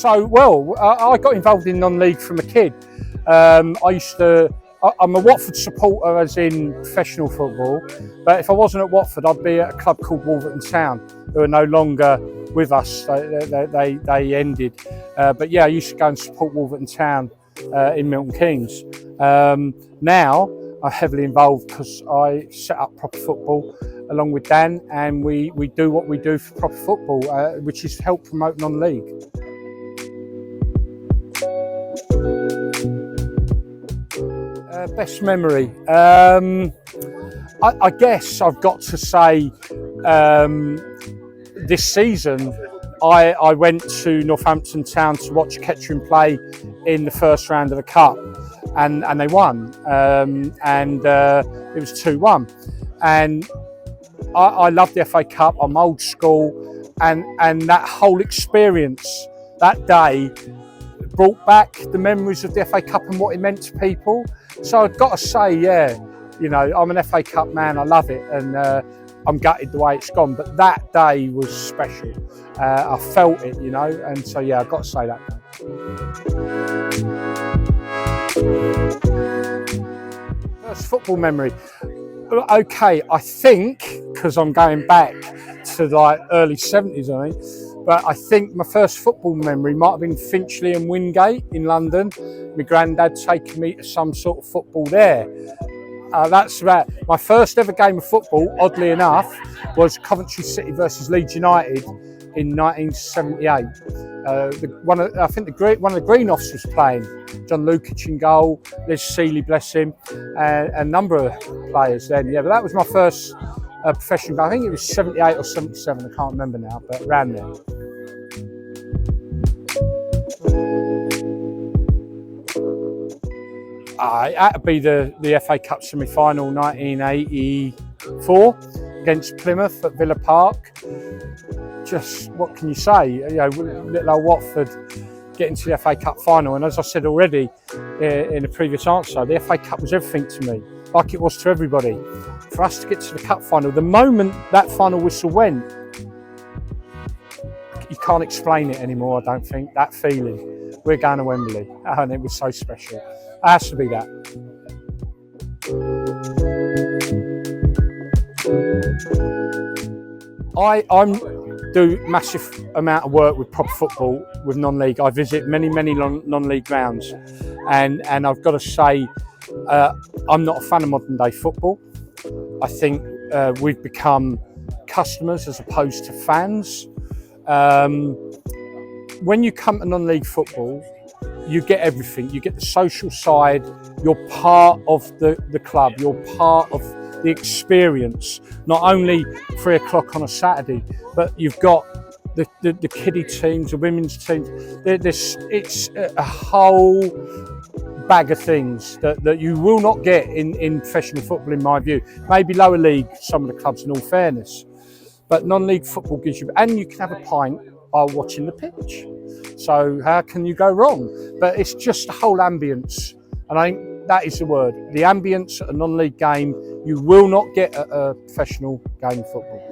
I got involved in non-league from a kid. I'm a Watford supporter, as in professional football, but if I wasn't at Watford, I'd be at a club called Wolverton Town, who are no longer with us. They ended. But yeah, I used to go and support Wolverton Town in Milton Keynes. Now I'm heavily involved because I set up Proper Football along with Dan, and we do what we do for Proper Football, which is help promote non-league. Best memory. I guess I've got to say this season I went to Northampton Town to watch Kettering play in the first round of the Cup, and they won, and it was 2-1. And I love the FA Cup. I'm old school, and that whole experience that day brought back the memories of the FA Cup and what it meant to people. So I've got to say, yeah, you know, I'm an FA Cup man. I love it, and I'm gutted the way it's gone. But that day was special. I felt it, you know, and so yeah, I've got to say that day. First football memory. Okay, I think, because I'm going back to like early 70s, I think, but I think my first football memory might have been Finchley and Wingate in London. My granddad taking me to some sort of football there. That's about my first ever game of football, oddly enough, was Coventry City versus Leeds United in 1978. One of the Greenoffs was playing. John Lukic in goal, Liz Seeley, bless him, and a number of players then. Yeah, but that was my first professional game. I think it was 78 or 77, I can't remember now, but around there. It had to be the FA Cup semi-final 1984 against Plymouth at Villa Park. Just what can you say? You know, little old Watford getting to the FA Cup final, and as I said already in a previous answer, the FA Cup was everything to me, like it was to everybody. For us to get to the cup final, the moment that final whistle went, you can't explain it anymore, I don't think, that feeling. We're going to Wembley, and it was so special. It has to be that. I do massive amount of work with Proper Football, with non-league. I visit many non-league grounds, and I've got to say, I'm not a fan of modern day football. I think we've become customers as opposed to fans. When you come to non-league football, you get everything. You get the social side. You're part of the club. You're part of the experience. Not only 3 o'clock on a Saturday, but you've got the kiddie teams, the women's teams. It's a whole bag of things that you will not get in professional football, in my view. Maybe lower league, some of the clubs, in all fairness. But non-league football gives you, and you can have a pint while watching the pitch. So how can you go wrong? But it's just the whole ambience, and I think that is the word. The ambience at a non-league game you will not get at a professional game of football.